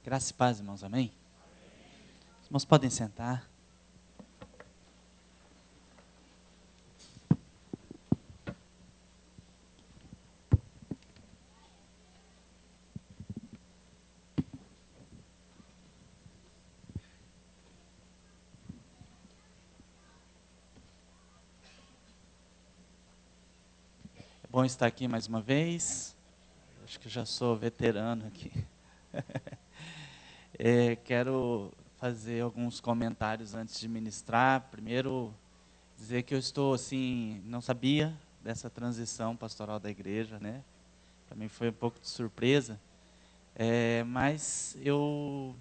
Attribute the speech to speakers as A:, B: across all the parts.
A: Graça e paz, irmãos, amém? Os irmãos podem sentar. É bom estar aqui mais uma vez. Acho que já sou veterano aqui. Quero fazer alguns comentários antes de ministrar. Primeiro, dizer que eu estou assim, não sabia dessa transição pastoral da igreja, né? Para mim foi um pouco de surpresa. Mas eu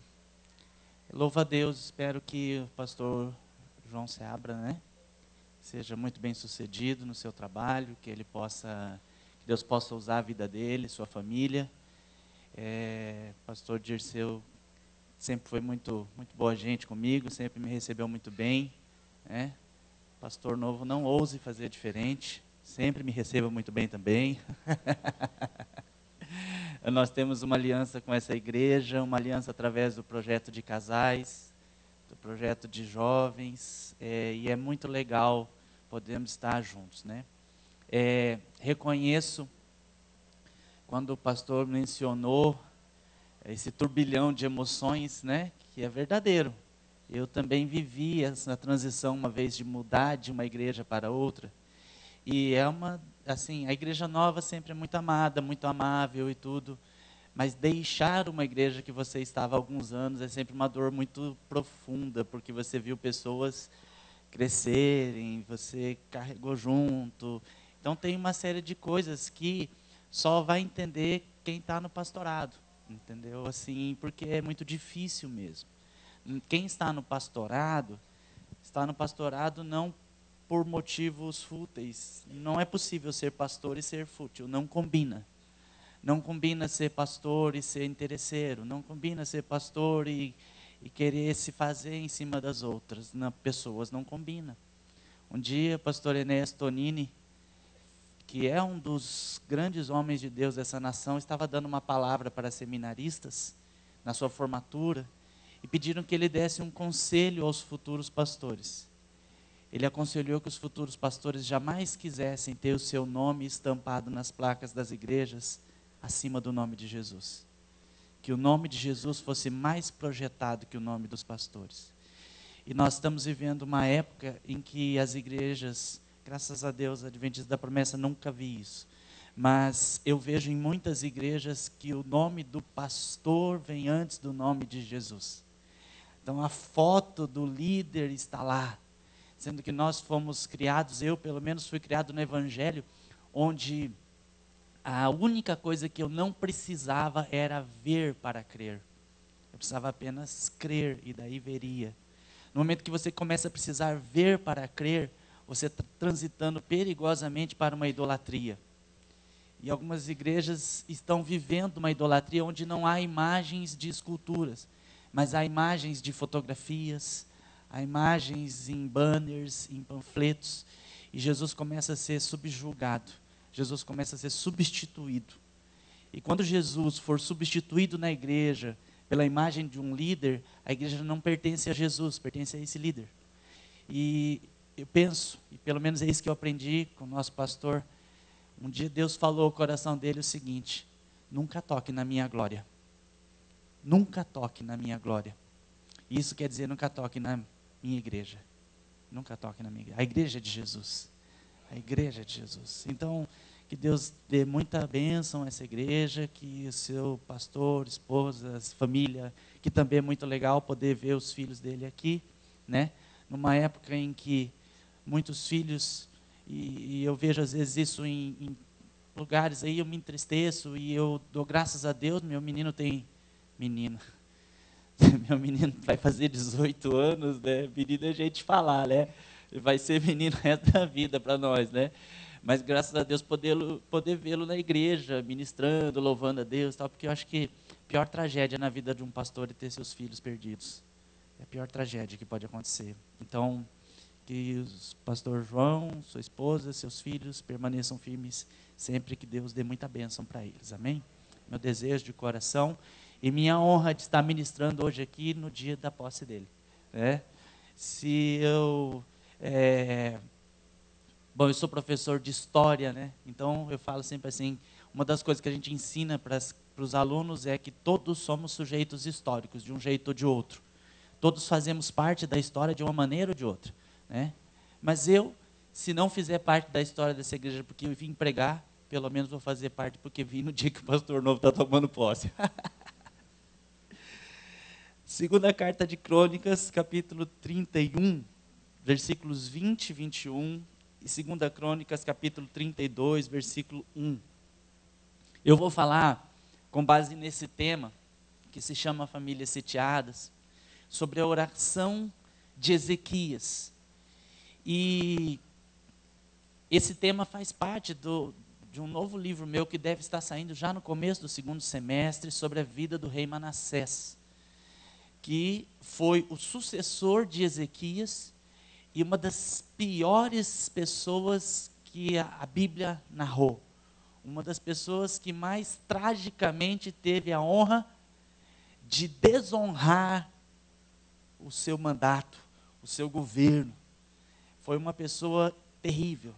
A: louvo a Deus, espero que o pastor João Seabra, né, seja muito bem sucedido no seu trabalho, que Deus possa usar a vida dele, sua família. Pastor Dirceu sempre foi muito boa gente comigo, sempre me recebeu muito bem, né? Pastor novo, não ouse fazer diferente, sempre me receba muito bem também. Nós temos uma aliança com essa igreja, uma aliança através do projeto de casais, do projeto de jovens, e é muito legal podermos estar juntos, né? Reconheço, quando o pastor mencionou esse turbilhão de emoções, né, que é verdadeiro. Eu também vivi essa transição uma vez de mudar de uma igreja para outra, e assim, a igreja nova sempre é muito amada, muito amável e tudo, mas deixar uma igreja que você estava há alguns anos é sempre uma dor muito profunda, porque você viu pessoas crescerem, você carregou junto. Então tem uma série de coisas que só vai entender quem está no pastorado, entendeu? Assim, porque é muito difícil mesmo. Quem está no pastorado não por motivos fúteis. Não é possível ser pastor e ser fútil, não combina. Não combina ser pastor e ser interesseiro, não combina ser pastor e querer se fazer em cima das outras pessoas, não combina. Um dia, pastor Enéas Tonini, que é um dos grandes homens de Deus dessa nação, estava dando uma palavra para seminaristas, na sua formatura, e pediram que ele desse um conselho aos futuros pastores. Ele aconselhou que os futuros pastores jamais quisessem ter o seu nome estampado nas placas das igrejas, acima do nome de Jesus. Que o nome de Jesus fosse mais projetado que o nome dos pastores. E nós estamos vivendo uma época em que as igrejas, graças a Deus, Adventistas da Promessa, nunca vi isso. Mas eu vejo em muitas igrejas que o nome do pastor vem antes do nome de Jesus. Então a foto do líder está lá, sendo que nós fomos criados, eu pelo menos fui criado no Evangelho, onde a única coisa que eu não precisava era ver para crer. Eu precisava apenas crer e daí veria. No momento que você começa a precisar ver para crer, você está transitando perigosamente para uma idolatria. E algumas igrejas estão vivendo uma idolatria onde não há imagens de esculturas, mas há imagens de fotografias, há imagens em banners, em panfletos, e Jesus começa a ser subjugado, Jesus começa a ser substituído. E quando Jesus for substituído na igreja pela imagem de um líder, a igreja não pertence a Jesus, pertence a esse líder. E eu penso, e pelo menos é isso que eu aprendi com o nosso pastor, um dia Deus falou ao coração dele o seguinte: nunca toque na minha glória. Nunca toque na minha glória. Isso quer dizer, nunca toque na minha igreja. Nunca toque na minha igreja. A igreja é de Jesus. A igreja é de Jesus. Então, que Deus dê muita bênção a essa igreja, que o seu pastor, esposa, família, que também é muito legal poder ver os filhos dele aqui, né? Numa época em que muitos filhos, e eu vejo às vezes isso em lugares aí, eu me entristeço e eu dou graças a Deus. Meu menino tem, menino, meu menino vai fazer 18 anos, né? Menino é gente falar, né? Vai ser menino o resto da vida para nós, né? Mas graças a Deus poder vê-lo na igreja, ministrando, louvando a Deus, tal, porque eu acho que a pior tragédia na vida de um pastor é ter seus filhos perdidos. É a pior tragédia que pode acontecer. Então, que o pastor João, sua esposa, seus filhos permaneçam firmes sempre, que Deus dê muita bênção para eles. Amém? Meu desejo de coração. E minha honra de estar ministrando hoje aqui no dia da posse dele. Né? Bom, eu sou professor de história, né? Então eu falo sempre assim, uma das coisas que a gente ensina para os alunos é que todos somos sujeitos históricos, de um jeito ou de outro. Todos fazemos parte da história de uma maneira ou de outra. Né? Mas eu, se não fizer parte da história dessa igreja porque eu vim pregar, pelo menos vou fazer parte porque vim no dia que o pastor novo está tomando posse. Segunda carta de Crônicas, capítulo 31, versículos 20 e 21, e segunda Crônicas, capítulo 32, versículo 1. Eu vou falar, com base nesse tema, que se chama Famílias Sitiadas, sobre a oração de Ezequias. E esse tema faz parte de um novo livro meu, que deve estar saindo já no começo do segundo semestre, sobre a vida do rei Manassés, que foi o sucessor de Ezequias e uma das piores pessoas que a Bíblia narrou. Uma das pessoas que mais tragicamente teve a honra de desonrar o seu mandato, o seu governo. Foi uma pessoa terrível,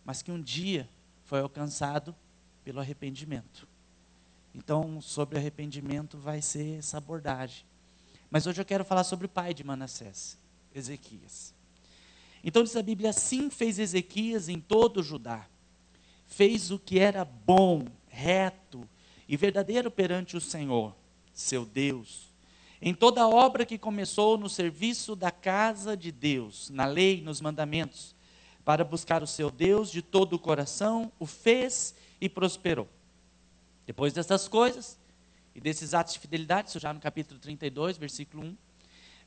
A: mas que um dia foi alcançado pelo arrependimento. Então, sobre arrependimento vai ser essa abordagem. Mas hoje eu quero falar sobre o pai de Manassés, Ezequias. Então diz a Bíblia: assim fez Ezequias em todo o Judá. Fez o que era bom, reto e verdadeiro perante o Senhor, seu Deus. Em toda a obra que começou no serviço da casa de Deus, na lei e nos mandamentos, para buscar o seu Deus de todo o coração, o fez e prosperou. Depois dessas coisas, e desses atos de fidelidade, isso já no capítulo 32, versículo 1,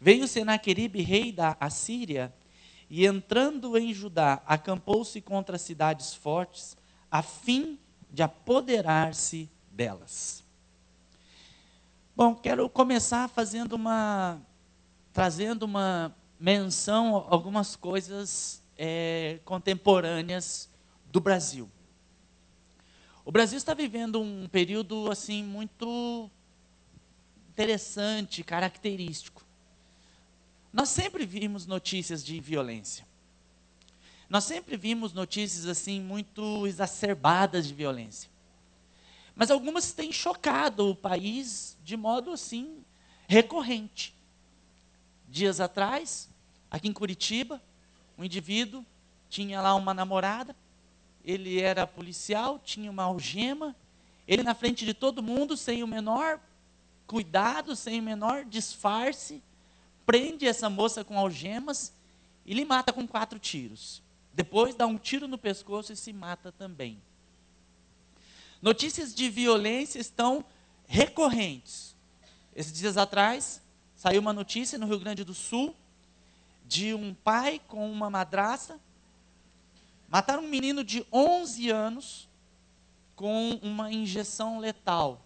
A: veio Senaqueribe, rei da Assíria, e entrando em Judá, acampou-se contra as cidades fortes, a fim de apoderar-se delas. Bom, quero começar trazendo uma menção a algumas coisas contemporâneas do Brasil. O Brasil está vivendo um período assim muito interessante, característico. Nós sempre vimos notícias de violência. Nós sempre vimos notícias assim muito exacerbadas de violência. Mas algumas têm chocado o país de modo assim recorrente. Dias atrás, aqui em Curitiba, um indivíduo tinha lá uma namorada. Ele era policial, tinha uma algema, ele na frente de todo mundo, sem o menor cuidado, sem o menor disfarce, prende essa moça com algemas e lhe mata com 4 tiros. Depois dá um tiro no pescoço e se mata também. Notícias de violência estão recorrentes. Esses dias atrás, saiu uma notícia no Rio Grande do Sul, de um pai com uma madrasta. Mataram um menino de 11 anos com uma injeção letal.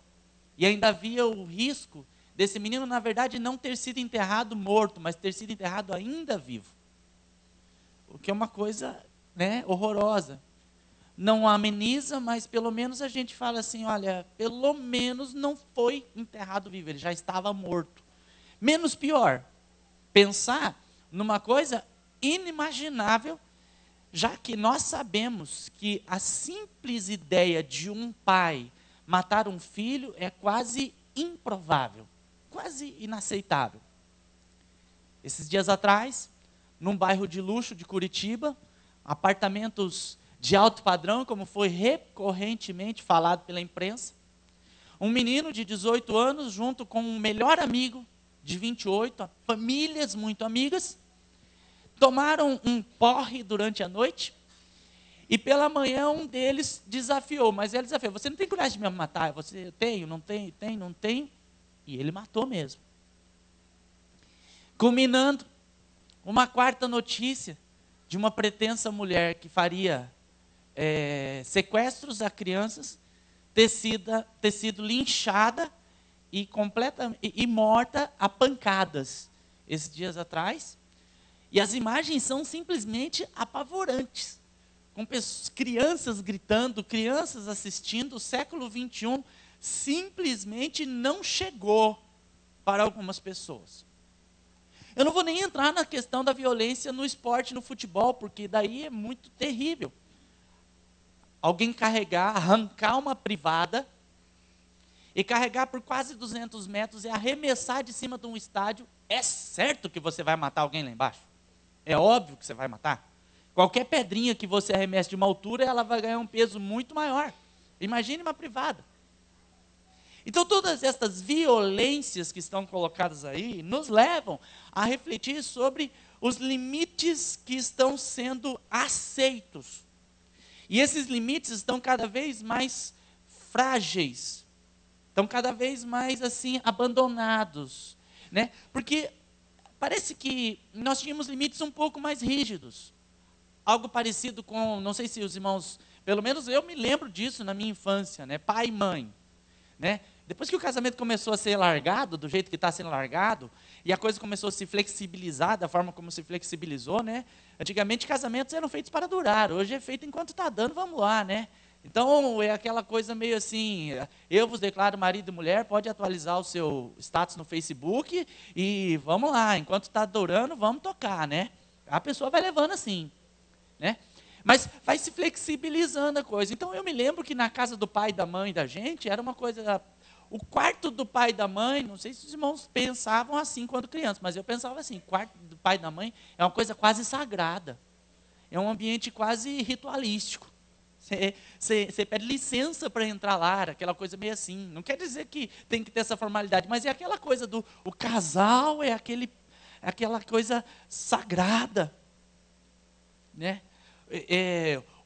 A: E ainda havia o risco desse menino, na verdade, não ter sido enterrado morto, mas ter sido enterrado ainda vivo. O que é uma coisa, horrorosa. Não ameniza, mas pelo menos a gente fala assim, olha, pelo menos não foi enterrado vivo, ele já estava morto. Menos pior, pensar numa coisa inimaginável, já que nós sabemos que a simples ideia de um pai matar um filho é quase improvável, quase inaceitável. Esses dias atrás, num bairro de luxo de Curitiba, apartamentos de alto padrão, como foi recorrentemente falado pela imprensa, um menino de 18 anos, junto com um melhor amigo de 28, famílias muito amigas, tomaram um porre durante a noite, e pela manhã um deles desafiou, mas ele desafiou: você não tem coragem de me matar? Você tem, não tem, não tem, e ele matou mesmo. Culminando, uma quarta notícia de uma pretensa mulher que faria sequestros a crianças, ter sido linchada e morta a pancadas, esses dias atrás. E as imagens são simplesmente apavorantes, com crianças gritando, crianças assistindo. O século XXI simplesmente não chegou para algumas pessoas. Eu não vou nem entrar na questão da violência no esporte, no futebol, porque daí é muito terrível. Alguém carregar, arrancar uma privada e carregar por quase 200 metros e arremessar de cima de um estádio, é certo que você vai matar alguém lá embaixo. É óbvio que você vai matar. Qualquer pedrinha que você arremesse de uma altura, ela vai ganhar um peso muito maior. Imagine uma privada. Então, todas essas violências que estão colocadas aí, nos levam a refletir sobre os limites que estão sendo aceitos. E esses limites estão cada vez mais frágeis, estão cada vez mais, assim, abandonados, né? Porque parece que nós tínhamos limites um pouco mais rígidos. Algo parecido com, não sei se os irmãos, pelo menos eu me lembro disso na minha infância, né? Pai e mãe, né? Depois que o casamento começou a ser largado, do jeito que está sendo largado, e a coisa começou a se flexibilizar, da forma como se flexibilizou, né? Antigamente casamentos eram feitos para durar, hoje é feito enquanto está dando, vamos lá, né? Então é aquela coisa meio assim, eu vos declaro marido e mulher, pode atualizar o seu status no Facebook, e vamos lá, enquanto está durando, vamos tocar, né? A pessoa vai levando assim, né? Mas vai se flexibilizando a coisa. Então eu me lembro que na casa do pai e da mãe da gente, era uma coisa... O quarto do pai e da mãe, não sei se os irmãos pensavam assim quando crianças, mas eu pensava assim, o quarto do pai e da mãe é uma coisa quase sagrada. É um ambiente quase ritualístico. Você pede licença para entrar lá, aquela coisa meio assim. Não quer dizer que tem que ter essa formalidade, mas é aquela coisa do... O casal é aquela coisa sagrada, né?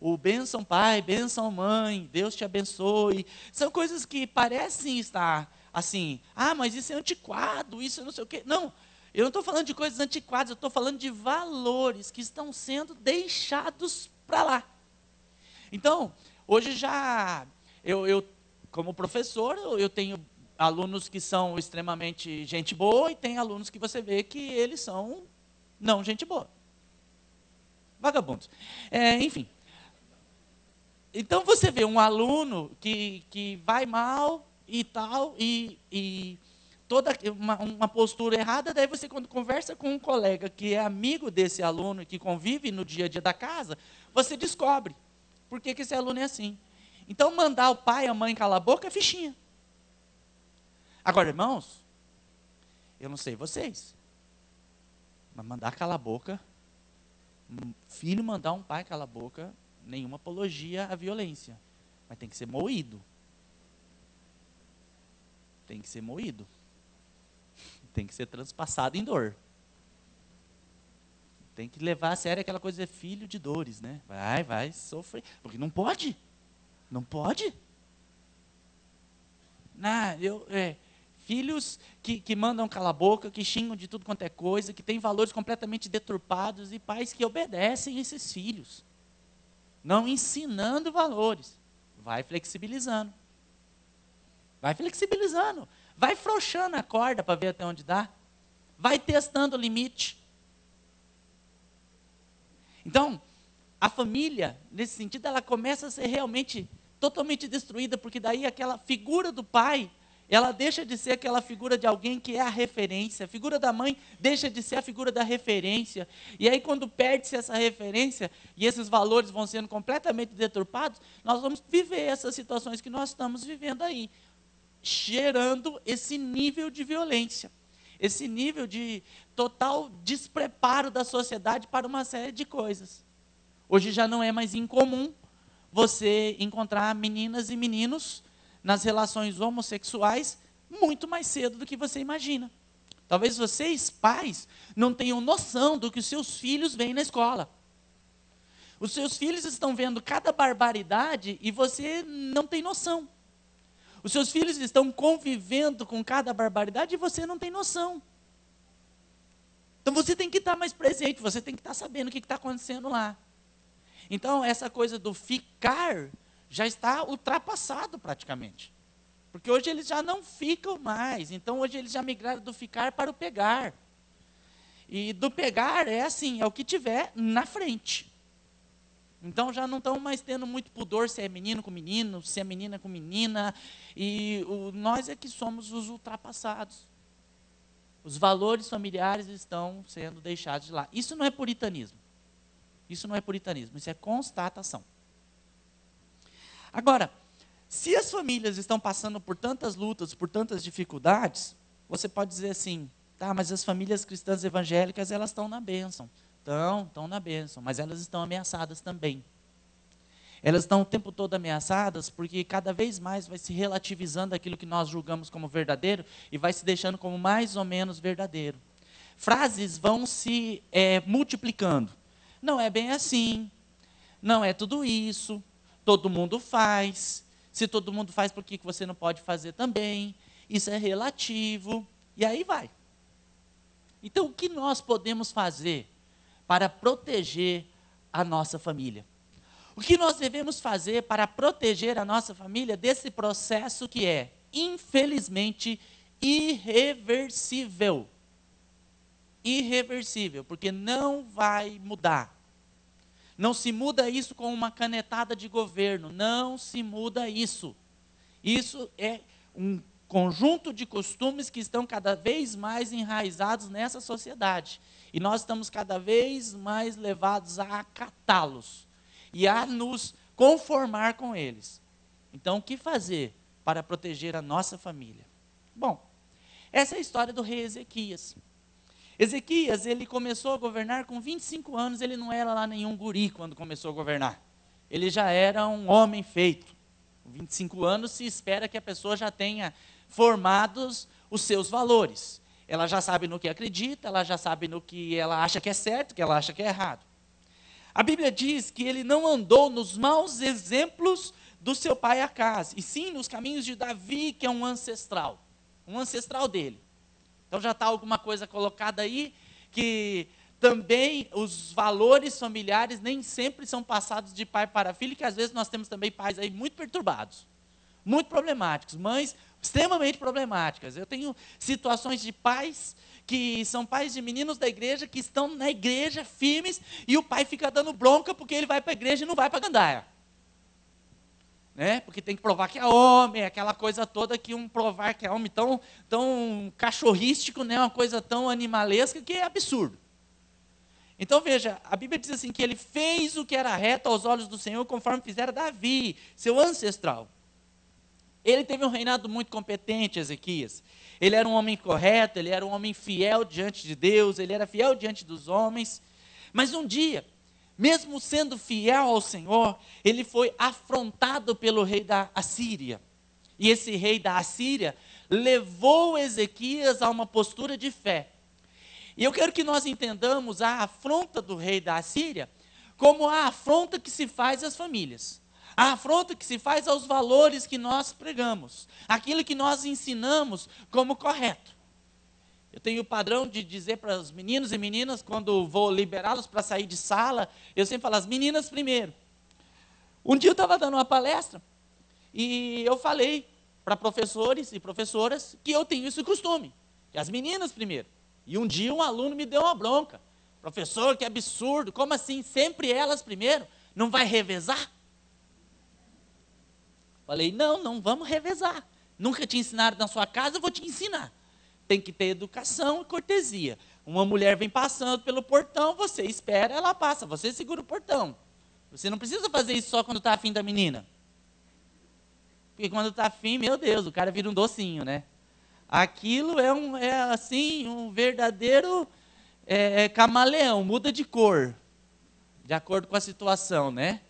A: O bênção pai, bênção mãe, Deus te abençoe. São coisas que parecem estar assim, mas isso é antiquado, isso é não sei o quê. Não, eu não estou falando de coisas antiquadas, eu estou falando de valores que estão sendo deixados para lá. Então, hoje já, eu como professor, eu tenho alunos que são extremamente gente boa e tem alunos que você vê que eles são não gente boa. Vagabundos. Enfim. Então você vê um aluno que vai mal e tal, e toda uma postura errada, daí você quando conversa com um colega que é amigo desse aluno, que convive no dia a dia da casa, você descobre por que esse aluno é assim. Então mandar o pai e a mãe calar a boca é fichinha. Agora, irmãos, eu não sei vocês, mas mandar calar a boca, filho mandar um pai calar a boca, nenhuma apologia à violência, mas tem que ser moído. Tem que ser moído. Tem que ser transpassado em dor. Tem que levar a sério aquela coisa, filho de dores, né? Vai sofrer, porque não pode. Não pode. Filhos que mandam calar a boca, que xingam de tudo quanto é coisa, que têm valores completamente deturpados, e pais que obedecem esses filhos. Não ensinando valores. Vai flexibilizando. Vai flexibilizando. Vai frouxando a corda para ver até onde dá. Vai testando o limite. Então, a família, nesse sentido, ela começa a ser realmente totalmente destruída, porque daí aquela figura do pai, ela deixa de ser aquela figura de alguém que é a referência. A figura da mãe deixa de ser a figura da referência. E aí, quando perde-se essa referência, e esses valores vão sendo completamente deturpados, nós vamos viver essas situações que nós estamos vivendo aí, gerando esse nível de violência, esse nível de total despreparo da sociedade para uma série de coisas. Hoje já não é mais incomum você encontrar meninas e meninos nas relações homossexuais muito mais cedo do que você imagina. Talvez vocês, pais, não tenham noção do que os seus filhos veem na escola. Os seus filhos estão vendo cada barbaridade e você não tem noção. Os seus filhos estão convivendo com cada barbaridade e você não tem noção. Então você tem que estar mais presente, você tem que estar sabendo o que está acontecendo lá. Então essa coisa do ficar já está ultrapassado praticamente. Porque hoje eles já não ficam mais, então hoje eles já migraram do ficar para o pegar. E do pegar é assim, é o que tiver na frente. Então já não estão mais tendo muito pudor se é menino com menino, se é menina com menina, e nós é que somos os ultrapassados. Os valores familiares estão sendo deixados de lado. Isso não é puritanismo. Isso não é puritanismo, isso é constatação. Agora, se as famílias estão passando por tantas lutas, por tantas dificuldades, você pode dizer assim, tá, mas as famílias cristãs evangélicas, elas estão na bênção. Estão na bênção, mas elas estão ameaçadas também. Elas estão o tempo todo ameaçadas porque cada vez mais vai se relativizando aquilo que nós julgamos como verdadeiro e vai se deixando como mais ou menos verdadeiro. Frases vão se multiplicando. Não é bem assim, não é tudo isso, todo mundo faz, se todo mundo faz, por que você não pode fazer também? Isso é relativo, e aí vai. Então, o que nós podemos fazer para proteger a nossa família? O que nós devemos fazer para proteger a nossa família desse processo que é, infelizmente, irreversível? Irreversível, porque não vai mudar. Não se muda isso com uma canetada de governo, não se muda isso. Isso é um conjunto de costumes que estão cada vez mais enraizados nessa sociedade. E nós estamos cada vez mais levados a acatá-los e a nos conformar com eles. Então, o que fazer para proteger a nossa família? Bom, essa é a história do rei Ezequias. Ezequias, ele começou a governar com 25 anos, ele não era lá nenhum guri quando começou a governar. Ele já era um homem feito. Com 25 anos se espera que a pessoa já tenha formados os seus valores. Ela já sabe no que acredita, ela já sabe no que ela acha que é certo, que ela acha que é errado. A Bíblia diz que ele não andou nos maus exemplos do seu pai Acaz, e sim nos caminhos de Davi, que é um ancestral dele. Então já está alguma coisa colocada aí, que também os valores familiares nem sempre são passados de pai para filho, que às vezes nós temos também pais aí muito perturbados, muito problemáticos, mães extremamente problemáticas. Eu tenho situações de pais que são pais de meninos da igreja, que estão na igreja firmes, e o pai fica dando bronca porque ele vai para a igreja e não vai para a gandaia. Né? Porque tem que provar que é homem, aquela coisa toda que um provar que é homem tão cachorrístico, né? Uma coisa tão animalesca que é absurdo. Então veja, a Bíblia diz assim que ele fez o que era reto aos olhos do Senhor, conforme fizera Davi, seu ancestral. Ele teve um reinado muito competente, Ezequias. Ele era um homem correto, ele era um homem fiel diante de Deus, ele era fiel diante dos homens. Mas um dia, mesmo sendo fiel ao Senhor, ele foi afrontado pelo rei da Assíria. E esse rei da Assíria levou Ezequias a uma postura de fé. E eu quero que nós entendamos a afronta do rei da Assíria como a afronta que se faz às famílias. A afronta que se faz aos valores que nós pregamos. Aquilo que nós ensinamos como correto. Eu tenho o padrão de dizer para os meninos e meninas, quando vou liberá-los para sair de sala, eu sempre falo, as meninas primeiro. Um dia eu estava dando uma palestra, e eu falei para professores e professoras que eu tenho esse costume, que as meninas primeiro. E um dia um aluno me deu uma bronca. Professor, que absurdo, como assim? Sempre elas primeiro? Não vai revezar? Falei, não vamos revezar. Nunca te ensinaram na sua casa, eu vou te ensinar. Tem que ter educação e cortesia. Uma mulher vem passando pelo portão, você espera, ela passa, você segura o portão. Você não precisa fazer isso só quando está afim da menina. Porque quando está afim, meu Deus, o cara vira um docinho, né? Aquilo é assim, um verdadeiro camaleão, muda de cor, de acordo com a situação, né?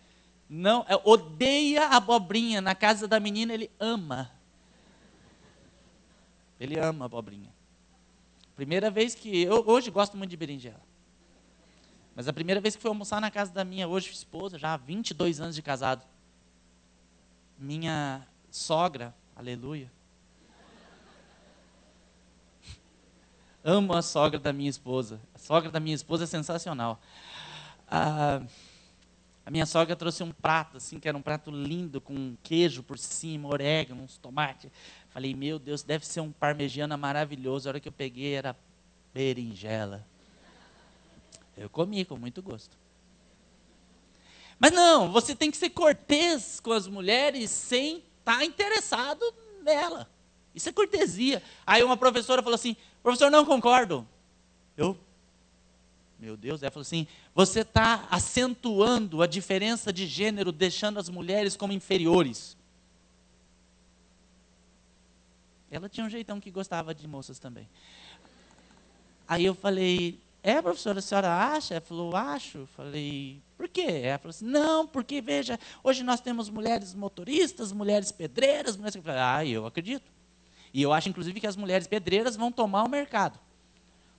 A: Não, odeia a abobrinha, na casa da menina ele ama. Ele ama a abobrinha. Primeira vez que, eu hoje gosto muito de berinjela. Mas a primeira vez que fui almoçar na casa da minha hoje esposa, já há 22 anos de casado. Minha sogra, aleluia. Amo a sogra da minha esposa. A sogra da minha esposa é sensacional. A minha sogra trouxe um prato, assim, que era um prato lindo, com queijo por cima, orégano, uns tomates. Falei, meu Deus, deve ser um parmegiana maravilhoso. A hora que eu peguei era berinjela. Eu comi com muito gosto. Mas não, você tem que ser cortês com as mulheres sem estar interessado nela. Isso é cortesia. Aí uma professora falou assim, professor, não concordo. Meu Deus, ela falou assim, você está acentuando a diferença de gênero, deixando as mulheres como inferiores. Ela tinha um jeitão que gostava de moças também. Aí eu falei, professora, a senhora acha? Ela falou, acho. Eu falei, por quê? Ela falou assim, não, porque veja, hoje nós temos mulheres motoristas, mulheres pedreiras, mulheres... Eu falei, eu acredito. E eu acho, inclusive, que as mulheres pedreiras vão tomar o mercado.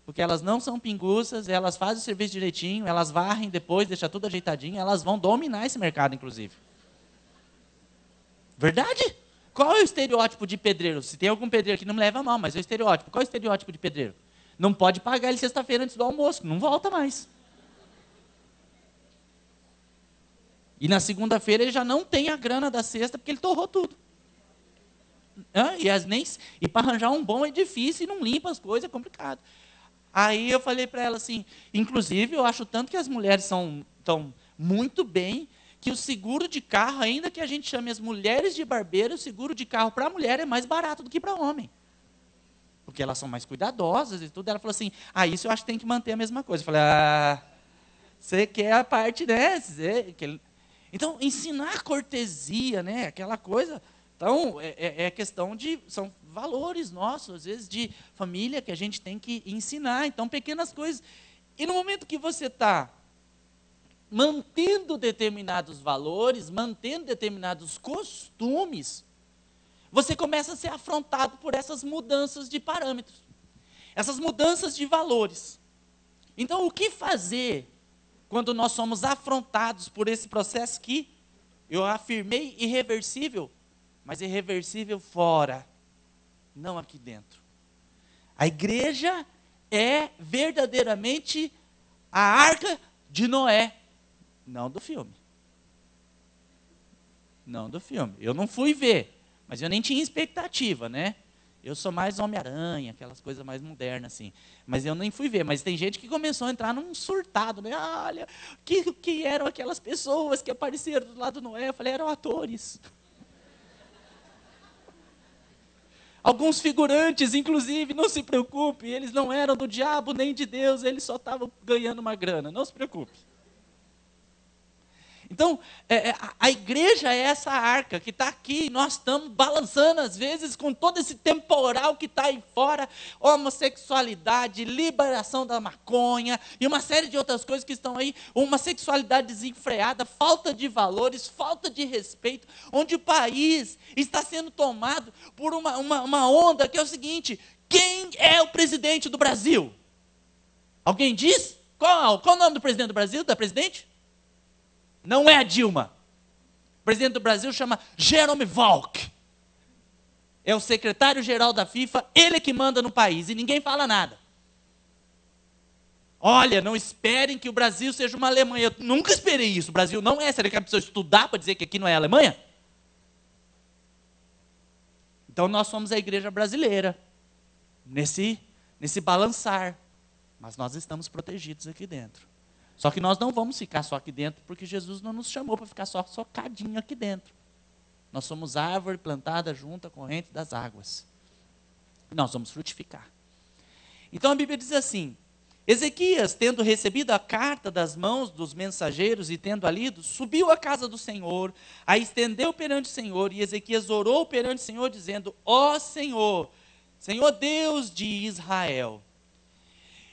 A: Porque elas não são pinguças, elas fazem o serviço direitinho, elas varrem depois, deixam tudo ajeitadinho, elas vão dominar esse mercado, inclusive. Verdade? Qual é o estereótipo de pedreiro? Se tem algum pedreiro que não me leva a mal, mas é o estereótipo. Qual é o estereótipo de pedreiro? Não pode pagar ele sexta-feira antes do almoço, não volta mais. E na segunda-feira ele já não tem a grana da sexta, porque ele torrou tudo. E para arranjar um bom é difícil, e não limpa as coisas, é complicado. Aí eu falei para ela assim, inclusive eu acho tanto que as mulheres estão muito bem, que o seguro de carro, ainda que a gente chame as mulheres de barbeiro, o seguro de carro para a mulher é mais barato do que para homem. Porque elas são mais cuidadosas e tudo. Ela falou assim, isso eu acho que tem que manter a mesma coisa. Eu falei, você quer a parte, né? Então, ensinar cortesia, né? Aquela coisa. Então, é questão de, são valores nossos, às vezes, de família que a gente tem que ensinar. Então, pequenas coisas. E no momento que você está mantendo determinados valores, mantendo determinados costumes, você começa a ser afrontado por essas mudanças de parâmetros, essas mudanças de valores. Então, o que fazer quando nós somos afrontados por esse processo que eu afirmei irreversível, mas irreversível fora, não aqui dentro? A igreja é verdadeiramente a arca de Noé, não do filme. Não do filme. Eu não fui ver, mas eu nem tinha expectativa, né? Eu sou mais Homem-Aranha, aquelas coisas mais modernas, assim. Mas eu nem fui ver. Mas tem gente que começou a entrar num surtado, né? Olha, que eram aquelas pessoas que apareceram do lado do Noé? Eu falei, eram atores. Alguns figurantes, inclusive, não se preocupe, eles não eram do diabo nem de Deus, eles só estavam ganhando uma grana. Não se preocupe. Então, a igreja é essa arca que está aqui, nós estamos balançando às vezes com todo esse temporal que está aí fora, homossexualidade, liberação da maconha e uma série de outras coisas que estão aí, uma sexualidade desenfreada, falta de valores, falta de respeito, onde o país está sendo tomado por uma onda que é o seguinte, quem é o presidente do Brasil? Alguém diz? Qual o nome do presidente do Brasil, da presidente? Não é a Dilma. O presidente do Brasil chama Jerome Valk. É o secretário-geral da FIFA, ele que manda no país e ninguém fala nada. Olha, não esperem que o Brasil seja uma Alemanha. Eu nunca esperei isso. O Brasil não é. Será que a pessoa estudar para dizer que aqui não é Alemanha? Então nós somos a igreja brasileira. Nesse balançar. Mas nós estamos protegidos aqui dentro. Só que nós não vamos ficar só aqui dentro, porque Jesus não nos chamou para ficar só socadinho aqui dentro. Nós somos árvore plantada junto à corrente das águas. Nós vamos frutificar. Então a Bíblia diz assim, Ezequias, tendo recebido a carta das mãos dos mensageiros e tendo a lido, subiu à casa do Senhor, a estendeu perante o Senhor, e Ezequias orou perante o Senhor, dizendo, ó Senhor, Senhor Deus de Israel.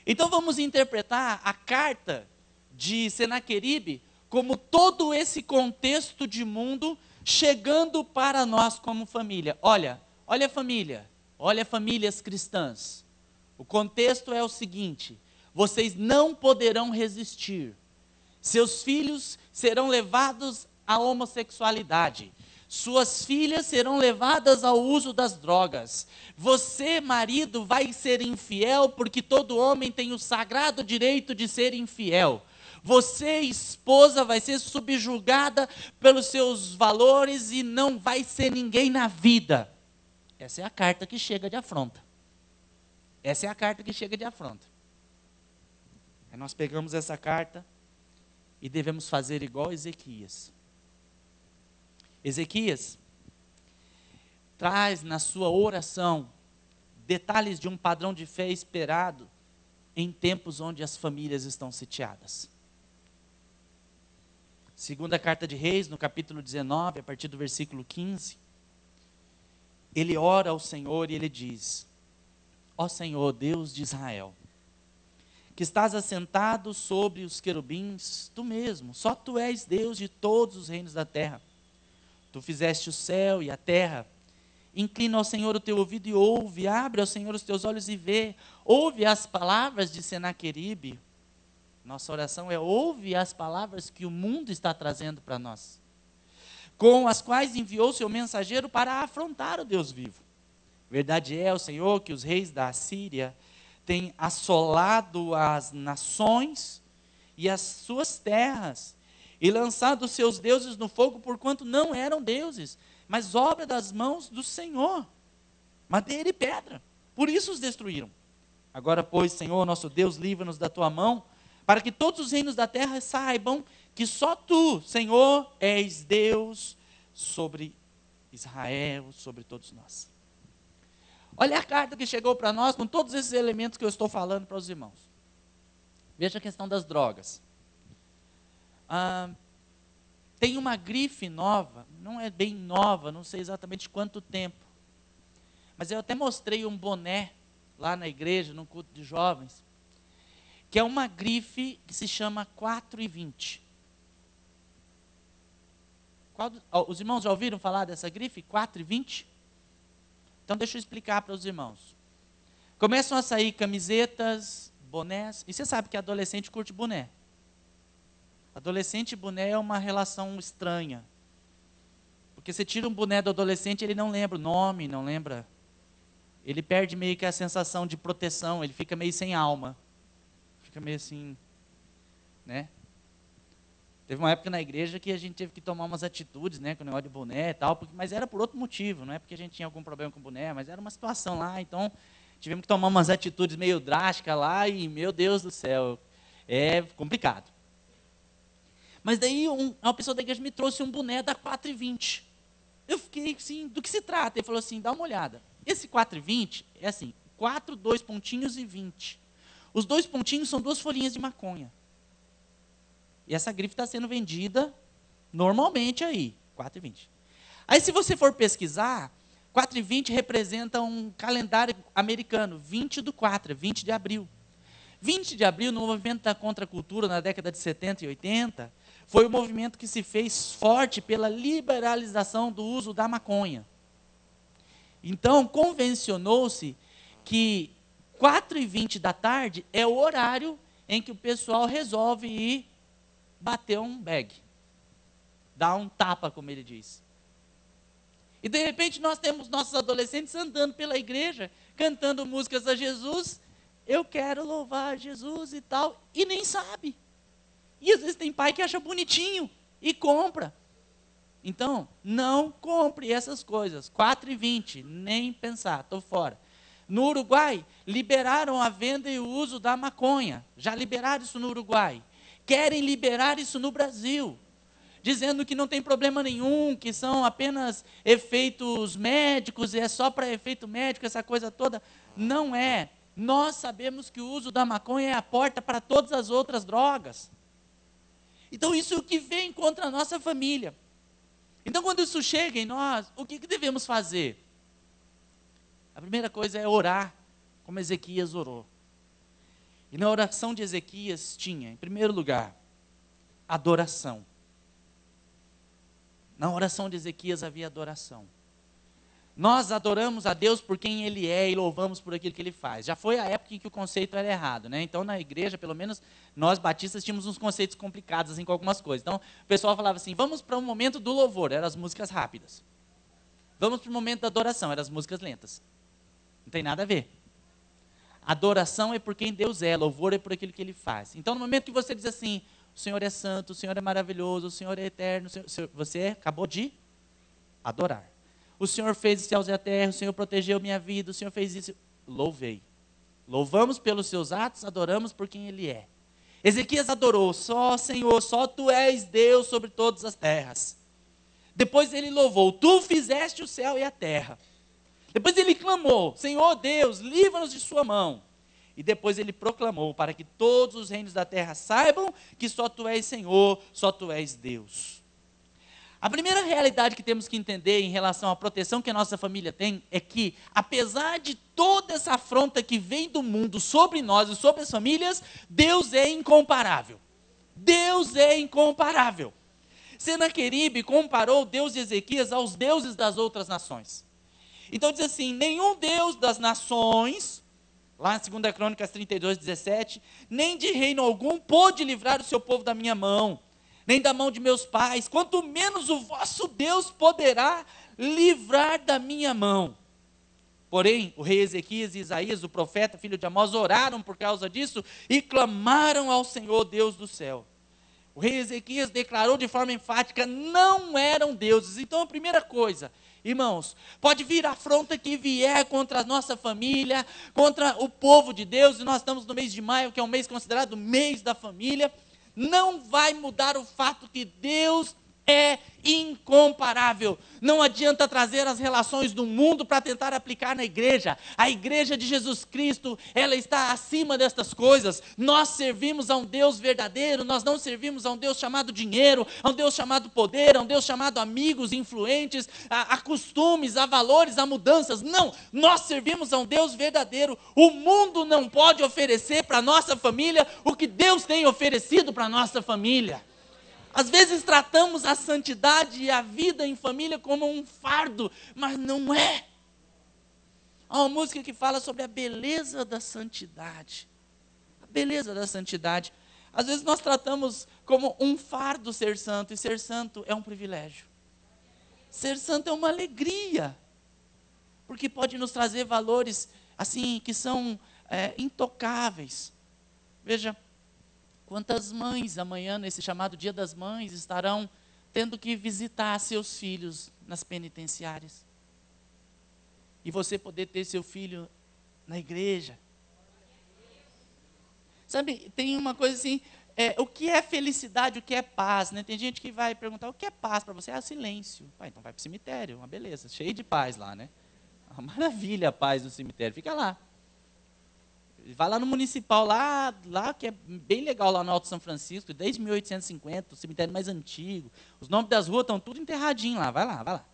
A: Então vamos interpretar a carta de Senaqueribe como todo esse contexto de mundo chegando para nós como família. Olha família, olha famílias cristãs. O contexto é o seguinte, vocês não poderão resistir. Seus filhos serão levados à homossexualidade. Suas filhas serão levadas ao uso das drogas. Você, marido, vai ser infiel porque todo homem tem o sagrado direito de ser infiel. Você, esposa, vai ser subjugada pelos seus valores e não vai ser ninguém na vida. Essa é a carta que chega de afronta. Essa é a carta que chega de afronta. Aí nós pegamos essa carta E devemos fazer igual Ezequias. Ezequias traz na sua oração detalhes de um padrão de fé esperado em tempos onde as famílias estão sitiadas. Segunda carta de Reis, no capítulo 19, a partir do versículo 15, ele ora ao Senhor e ele diz: ó Senhor, Deus de Israel, que estás assentado sobre os querubins, tu mesmo, só tu és Deus de todos os reinos da terra. Tu fizeste o céu e a terra. Inclina ao Senhor o teu ouvido e ouve, abre ao Senhor os teus olhos e vê. Ouve as palavras de Senaqueribe. Nossa oração é: ouve as palavras que o mundo está trazendo para nós, com as quais enviou seu mensageiro para afrontar o Deus vivo. Verdade é, ó Senhor, que os reis da Assíria têm assolado as nações e as suas terras, e lançado os seus deuses no fogo, porquanto não eram deuses, mas obra das mãos do Senhor, madeira e pedra. Por isso os destruíram. Agora, pois, Senhor, nosso Deus, livra-nos da tua mão, para que todos os reinos da terra saibam que só tu, Senhor, és Deus sobre Israel, sobre todos nós. Olha a carta que chegou para nós com todos esses elementos que eu estou falando para os irmãos. Veja a questão das drogas. Tem uma grife nova, não é bem nova, não sei exatamente quanto tempo, mas eu até mostrei um boné lá na igreja, no culto de jovens, que é uma grife que se chama 4,20. Os irmãos já ouviram falar dessa grife, 4,20? Então deixa eu explicar para os irmãos. Começam a sair camisetas, bonés, e você sabe que adolescente curte boné. Adolescente e boné é uma relação estranha. Porque você tira um boné do adolescente, ele não lembra o nome, não lembra. Ele perde meio que a sensação de proteção, ele fica meio sem alma. Fica meio assim, né? Teve uma época na igreja que a gente teve que tomar umas atitudes, né, com o negócio de boné e tal, mas era por outro motivo, não é porque a gente tinha algum problema com o boné, mas era uma situação lá, então tivemos que tomar umas atitudes meio drásticas lá e, meu Deus do céu, é complicado. Mas daí uma pessoa da igreja me trouxe um boné da 4,20. Eu fiquei assim, do que se trata? Ele falou assim, dá uma olhada. Esse 4,20 é assim, 4, 2 pontinhos e 20. Os 2 pontinhos são 2 folhinhas de maconha. E essa grife está sendo vendida normalmente aí, 4,20. Aí se você for pesquisar, 4,20 representa um calendário americano, 20/4, 20 de abril. 20 de abril, no movimento da contracultura, na década de 70 e 80, foi o movimento que se fez forte pela liberalização do uso da maconha. Então, convencionou-se que 4:20 da tarde é o horário em que o pessoal resolve ir bater um bag, dar um tapa, como ele diz. E de repente nós temos nossos adolescentes andando pela igreja, cantando músicas a Jesus, eu quero louvar Jesus e tal, e nem sabe. E às vezes tem pai que acha bonitinho e compra. Então, não compre essas coisas. 4,20, nem pensar, estou fora. No Uruguai, liberaram a venda e o uso da maconha. Já liberaram isso no Uruguai. Querem liberar isso no Brasil, dizendo que não tem problema nenhum, que são apenas efeitos médicos, e é só para efeito médico, essa coisa toda. Não é. Nós sabemos que o uso da maconha é a porta para todas as outras drogas. Então isso é o que vem contra a nossa família. Então quando isso chega em nós, o que devemos fazer? A primeira coisa é orar, como Ezequias orou. E na oração de Ezequias tinha, em primeiro lugar, adoração. Na oração de Ezequias havia adoração. Nós adoramos a Deus por quem Ele é e louvamos por aquilo que Ele faz. Já foi a época em que o conceito era errado, né? Então na igreja, pelo menos nós batistas tínhamos uns conceitos complicados assim, com algumas coisas. Então o pessoal falava assim, vamos para o momento do louvor, eram as músicas rápidas. Vamos para o momento da adoração, eram as músicas lentas. Não tem nada a ver. Adoração é por quem Deus é, louvor é por aquilo que Ele faz. Então no momento que você diz assim, o Senhor é santo, o Senhor é maravilhoso, o Senhor é eterno, você acabou de adorar. O Senhor fez os céus e a terra, o Senhor protegeu minha vida, o Senhor fez isso. Louvei. Louvamos pelos seus atos, adoramos por quem Ele é. Ezequias adorou, só Senhor, só Tu és Deus sobre todas as terras. Depois ele louvou, Tu fizeste o céu e a terra. Depois ele clamou, Senhor Deus, livra-nos de sua mão. E depois ele proclamou, para que todos os reinos da terra saibam que só Tu és Senhor, só Tu és Deus. A primeira realidade que temos que entender em relação à proteção que a nossa família tem, é que, apesar de toda essa afronta que vem do mundo sobre nós e sobre as famílias, Deus é incomparável. Deus é incomparável. Senaqueribe comparou o Deus de Ezequias aos deuses das outras nações. Então diz assim, nenhum Deus das nações, lá em 2 Crônicas 32, 17, nem de reino algum pôde livrar o seu povo da minha mão, nem da mão de meus pais, quanto menos o vosso Deus poderá livrar da minha mão. Porém, o rei Ezequias e Isaías, o profeta, filho de Amós, oraram por causa disso e clamaram ao Senhor Deus do céu. O rei Ezequias declarou de forma enfática, não eram deuses. Então a primeira coisa, irmãos, pode vir a afronta que vier contra a nossa família, contra o povo de Deus, e nós estamos no mês de maio, que é um mês considerado mês da família, não vai mudar o fato que Deus é incomparável. Não adianta trazer as relações do mundo para tentar aplicar na igreja. A igreja de Jesus Cristo, ela está acima destas coisas. Nós servimos a um Deus verdadeiro, nós não servimos a um Deus chamado dinheiro, a um Deus chamado poder, a um Deus chamado amigos, influentes, a costumes, a valores, a mudanças. Não, nós servimos a um Deus verdadeiro. O mundo não pode oferecer para a nossa família o que Deus tem oferecido para a nossa família. Às vezes tratamos a santidade e a vida em família como um fardo, mas não é. Há uma música que fala sobre a beleza da santidade. A beleza da santidade. Às vezes nós tratamos como um fardo ser santo, e ser santo é um privilégio. Ser santo é uma alegria, porque pode nos trazer valores assim que são intocáveis. Veja, quantas mães amanhã, nesse chamado Dia das Mães, estarão tendo que visitar seus filhos nas penitenciárias. E você poder ter seu filho na igreja. Sabe, tem uma coisa assim, o que é felicidade, o que é paz, né? Tem gente que vai perguntar, o que é paz para você? Ah, silêncio. Então vai para o cemitério, uma beleza, cheio de paz lá, né? Uma maravilha a paz no cemitério, fica lá. Vai lá no municipal, lá que é bem legal, lá no Alto São Francisco, desde 1850, o cemitério mais antigo. Os nomes das ruas estão tudo enterradinhos lá, vai lá, vai lá.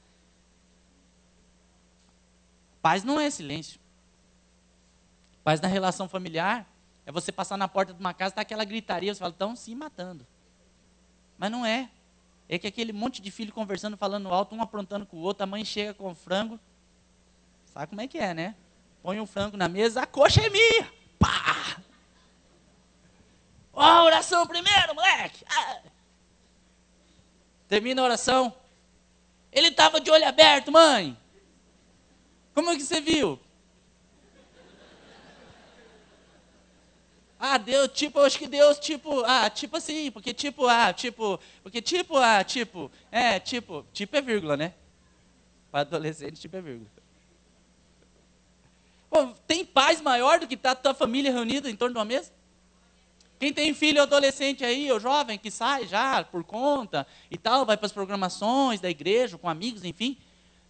A: Paz não é silêncio. Paz na relação familiar é você passar na porta de uma casa, tá aquela gritaria, você fala, estão se matando. Mas não é. É que aquele monte de filho conversando, falando alto, um aprontando com o outro, a mãe chega com o frango. Sabe como é que é, né? Põe o frango na mesa, a coxa é minha. Pá! Ó, a oração primeiro, moleque. Ah. Termina a oração. Ele estava de olho aberto, mãe. Como é que você viu? Ah, Deus, tipo, eu acho que Deus, tipo assim, porque tipo é vírgula, né? Para adolescente, tipo é vírgula. Pô, tem paz maior do que estar a tua família reunida em torno de uma mesa? Quem tem filho adolescente aí, ou jovem, que sai já por conta e tal, vai para as programações da igreja, com amigos, enfim.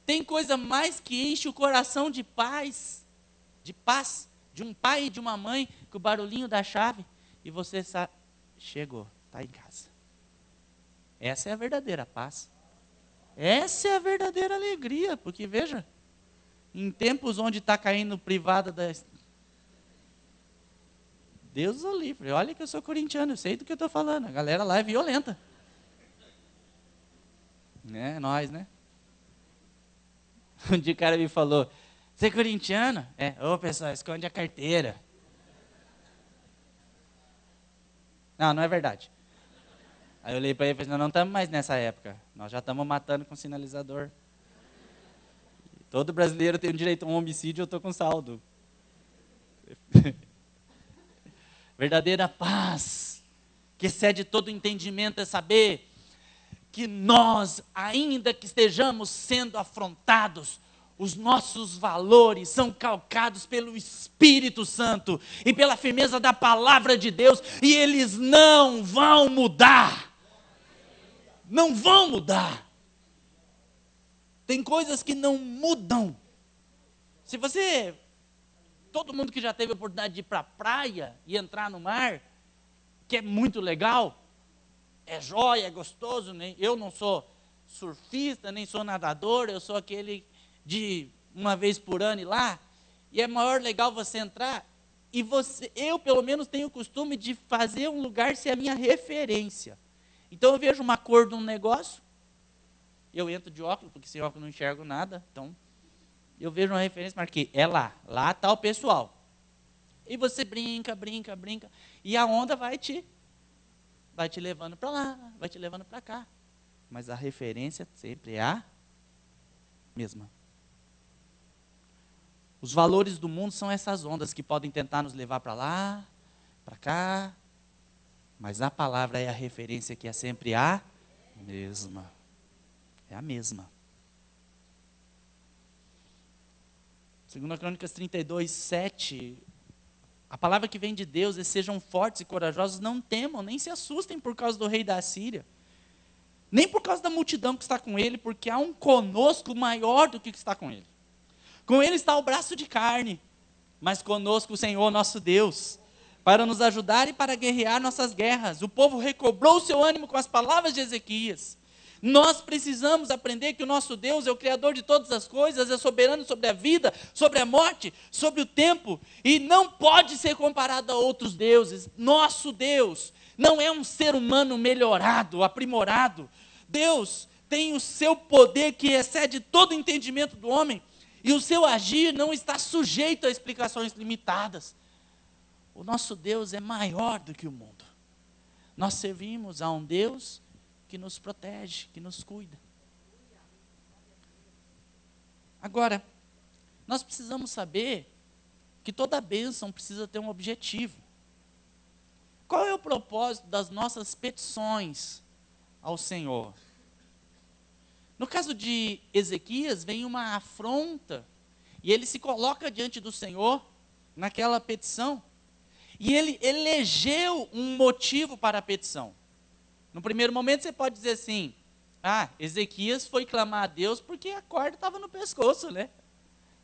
A: Tem coisa mais que enche o coração de paz, de um pai e de uma mãe, que o barulhinho da chave, e você sabe, chegou, está em casa. Essa é a verdadeira paz. Essa é a verdadeira alegria, porque veja, em tempos onde está caindo privada da... Deus o livre, olha que eu sou corintiano, eu sei do que eu estou falando, a galera lá é violenta. É nós, né? Um dia o cara me falou, você é corintiano? Ô pessoal, esconde a carteira. Não é verdade. Aí eu olhei para ele e falei, não estamos mais nessa época, nós já estamos matando com sinalizador. Todo brasileiro tem o direito a um homicídio, eu estou com saldo. Verdadeira paz, que excede todo entendimento, é saber que nós, ainda que estejamos sendo afrontados, Os nossos valores são calcados pelo Espírito Santo e pela firmeza da palavra de Deus, e eles não vão mudar. Não vão mudar. Tem coisas que não mudam. Se você, todo mundo que já teve a oportunidade de ir para a praia e entrar no mar, que é muito legal, é jóia, é gostoso, eu não sou surfista, nem sou nadador, eu sou aquele de uma vez por ano ir lá, e é maior legal você entrar, e eu pelo menos tenho o costume de fazer um lugar ser a minha referência. Então eu vejo uma cor de um negócio, eu entro de óculos, porque sem óculos não enxergo nada, então eu vejo uma referência, marquei, é lá está o pessoal. E você brinca, e a onda vai te levando para lá, vai te levando para cá. Mas a referência sempre é a mesma. Os valores do mundo são essas ondas que podem tentar nos levar para lá, para cá, mas a palavra é a referência que é sempre a mesma. É a mesma. 2 Crônicas 32, 7, a palavra que vem de Deus é: sejam fortes e corajosos, não temam, nem se assustem por causa do rei da Assíria, nem por causa da multidão que está com ele, porque há um conosco maior do que está com ele. Com ele está o braço de carne, mas conosco o Senhor nosso Deus, para nos ajudar e para guerrear nossas guerras. O povo recobrou o seu ânimo com as palavras de Ezequias. Nós precisamos aprender que o nosso Deus é o Criador de todas as coisas, é soberano sobre a vida, sobre a morte, sobre o tempo, e não pode ser comparado a outros deuses. Nosso Deus não é um ser humano melhorado, aprimorado. Deus tem o seu poder que excede todo o entendimento do homem, e o seu agir não está sujeito a explicações limitadas. O nosso Deus é maior do que o mundo. Nós servimos a um Deus que nos protege, que nos cuida. Agora, nós precisamos saber que toda bênção precisa ter um objetivo. Qual é o propósito das nossas petições ao Senhor? No caso de Ezequias, vem uma afronta, e ele se coloca diante do Senhor naquela petição, e ele elegeu um motivo para a petição. No primeiro momento você pode dizer assim: Ezequias foi clamar a Deus porque a corda estava no pescoço, né?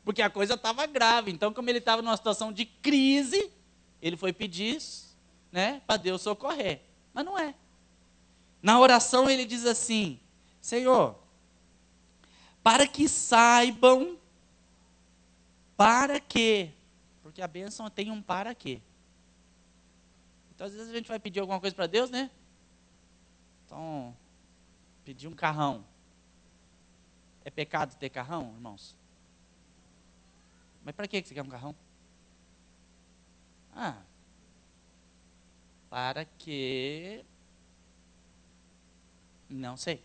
A: Porque a coisa estava grave. Então, como ele estava numa situação de crise, ele foi pedir, para Deus socorrer. Mas não é. Na oração ele diz assim: Senhor, para que saibam, para quê? Porque a bênção tem um para quê. Então, às vezes a gente vai pedir alguma coisa para Deus, né? Então, pedir um carrão. É pecado ter carrão, irmãos? Mas para que você quer um carrão? Para que... Não sei.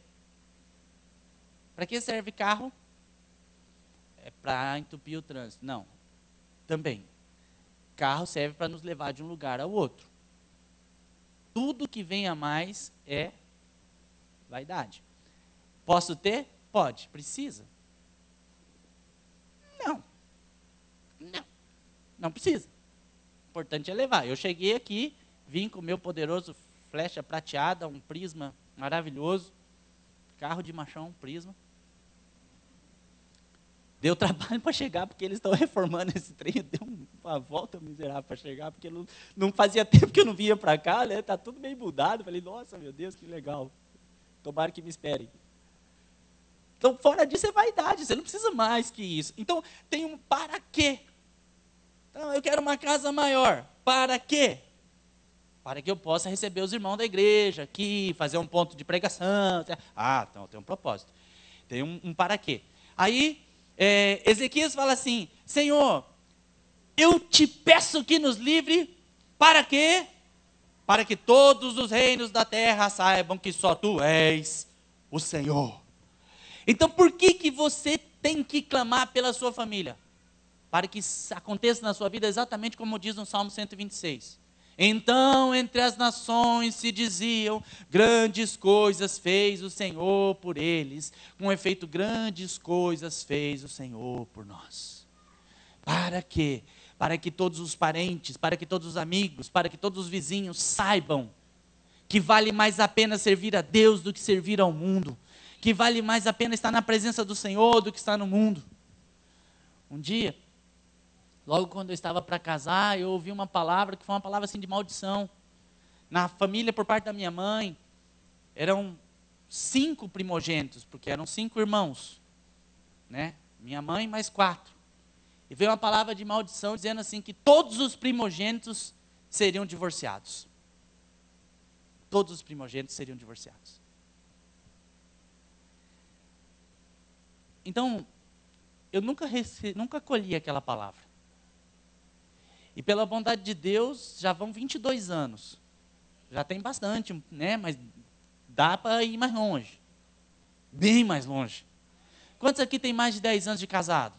A: Para que serve carro? É para entupir o trânsito. Não. Também. Carro serve para nos levar de um lugar ao outro. Tudo que vem a mais é vaidade. Posso ter? Pode. Precisa? Não. Não precisa. O importante é levar. Eu cheguei aqui, vim com o meu poderoso flecha prateada, um prisma maravilhoso, carro de machão, prisma. Deu trabalho para chegar, porque eles estão reformando esse trem. Deu uma volta miserável para chegar, porque não fazia tempo que eu não vinha para cá, né? Está tudo meio mudado. Falei, nossa, meu Deus, que legal. Tomara que me esperem. Então, fora disso é vaidade, você não precisa mais que isso. Então, tem um para quê? Então, eu quero uma casa maior. Para quê? Para que eu possa receber os irmãos da igreja aqui, fazer um ponto de pregação. Então tem um propósito. Tem um para quê. Aí, Ezequias fala assim: Senhor, eu te peço que nos livre, para quê? Para que todos os reinos da terra saibam que só tu és o Senhor. Então, por que você tem que clamar pela sua família? Para que aconteça na sua vida exatamente como diz no Salmo 126. Então entre as nações se diziam, grandes coisas fez o Senhor por eles. Com efeito, grandes coisas fez o Senhor por nós. Para quê? Para que todos os parentes, para que todos os amigos, para que todos os vizinhos saibam que vale mais a pena servir a Deus do que servir ao mundo. Que vale mais a pena estar na presença do Senhor do que estar no mundo. Um dia, logo quando eu estava para casar, eu ouvi uma palavra que foi uma palavra assim de maldição. Na família, por parte da minha mãe, eram 5 primogênitos, porque eram 5 irmãos, né? Minha mãe mais 4. E veio uma palavra de maldição dizendo assim que todos os primogênitos seriam divorciados. Todos os primogênitos seriam divorciados. Então, eu nunca colhi aquela palavra. E pela bondade de Deus, já vão 22 anos. Já tem bastante, né? Mas dá para ir mais longe. Bem mais longe. Quantos aqui tem mais de 10 anos de casado?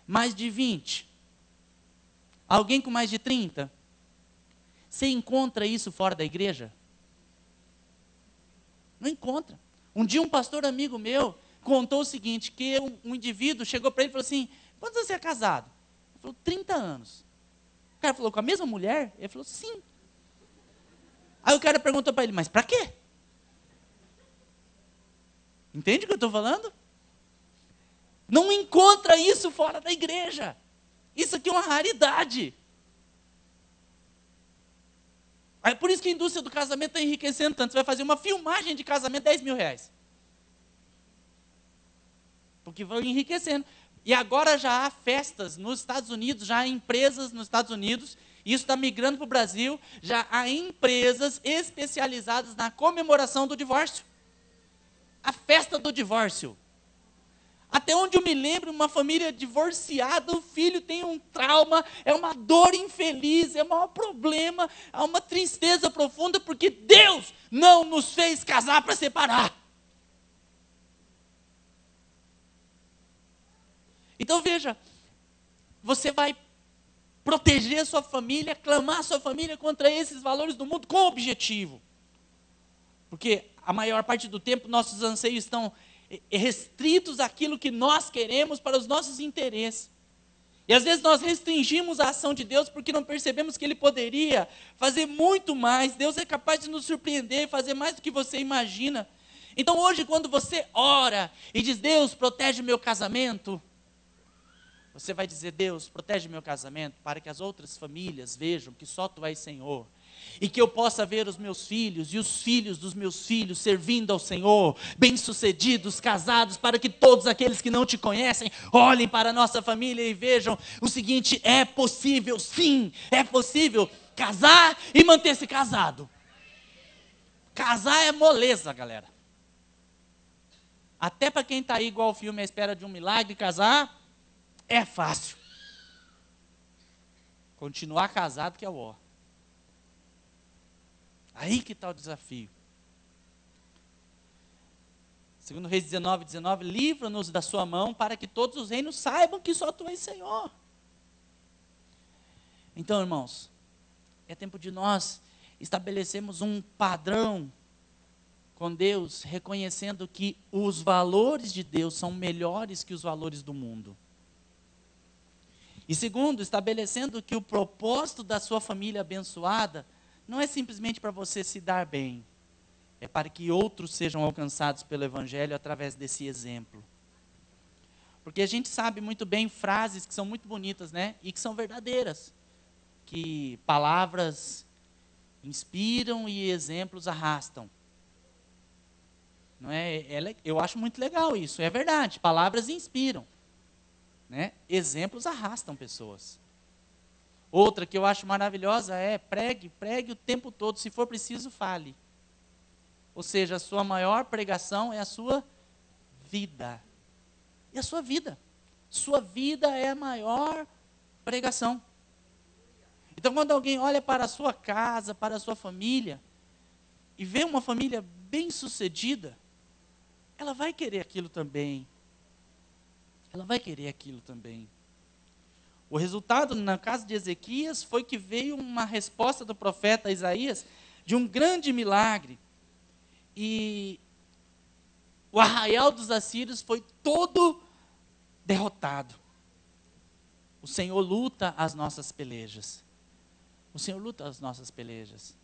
A: Mais de 20? Alguém com mais de 30? Você encontra isso fora da igreja? Não encontra. Um dia um pastor amigo meu contou o seguinte, que um indivíduo chegou para ele e falou assim, quantos anos você é casado? Ele falou, 30 anos. O cara falou, com a mesma mulher? Ele falou, sim. Aí o cara perguntou para ele, mas para quê? Entende o que eu estou falando? Não encontra isso fora da igreja. Isso aqui é uma raridade. É por isso que a indústria do casamento está enriquecendo tanto. Você vai fazer uma filmagem de casamento, R$10.000. Porque vai enriquecendo. E agora já há festas nos Estados Unidos, já há empresas nos Estados Unidos, isso está migrando para o Brasil, já há empresas especializadas na comemoração do divórcio. A festa do divórcio. Até onde eu me lembro, uma família divorciada, o filho tem um trauma, é uma dor infeliz, é um maior problema, é uma tristeza profunda, porque Deus não nos fez casar para separar. Então veja, você vai proteger a sua família, clamar a sua família contra esses valores do mundo com objetivo. Porque a maior parte do tempo nossos anseios estão restritos àquilo que nós queremos para os nossos interesses. E às vezes nós restringimos a ação de Deus porque não percebemos que Ele poderia fazer muito mais. Deus é capaz de nos surpreender, fazer mais do que você imagina. Então hoje quando você ora e diz, Deus, protege o meu casamento, você vai dizer, Deus, protege o meu casamento para que as outras famílias vejam que só Tu és Senhor. E que eu possa ver os meus filhos e os filhos dos meus filhos servindo ao Senhor, bem-sucedidos, casados, para que todos aqueles que não Te conhecem olhem para a nossa família e vejam o seguinte, é possível, sim, é possível casar e manter-se casado. Casar é moleza, galera. Até para quem está aí igual o filme À Espera de um Milagre, casar é fácil. Continuar casado que é o ó. Aí que está o desafio. Segundo Reis 19:19, livra-nos da sua mão para que todos os reinos saibam que só Tu és Senhor. Então, irmãos, é tempo de nós estabelecermos um padrão com Deus, reconhecendo que os valores de Deus são melhores que os valores do mundo. E segundo, estabelecendo que o propósito da sua família abençoada não é simplesmente para você se dar bem, é para que outros sejam alcançados pelo Evangelho através desse exemplo. Porque a gente sabe muito bem frases que são muito bonitas, né? E que são verdadeiras. Que palavras inspiram e exemplos arrastam. Não é? Eu acho muito legal isso, é verdade. Palavras inspiram, né? Exemplos arrastam pessoas. Outra que eu acho maravilhosa é pregue o tempo todo, se for preciso, fale. Ou seja, a sua maior pregação é a sua vida. E a sua vida. Sua vida é a maior pregação. Então, quando alguém olha para a sua casa, para a sua família, e vê uma família bem-sucedida, ela vai querer aquilo também. Ela vai querer aquilo também. O resultado, na casa de Ezequias, foi que veio uma resposta do profeta Isaías de um grande milagre. E o arraial dos assírios foi todo derrotado. O Senhor luta as nossas pelejas. O Senhor luta as nossas pelejas.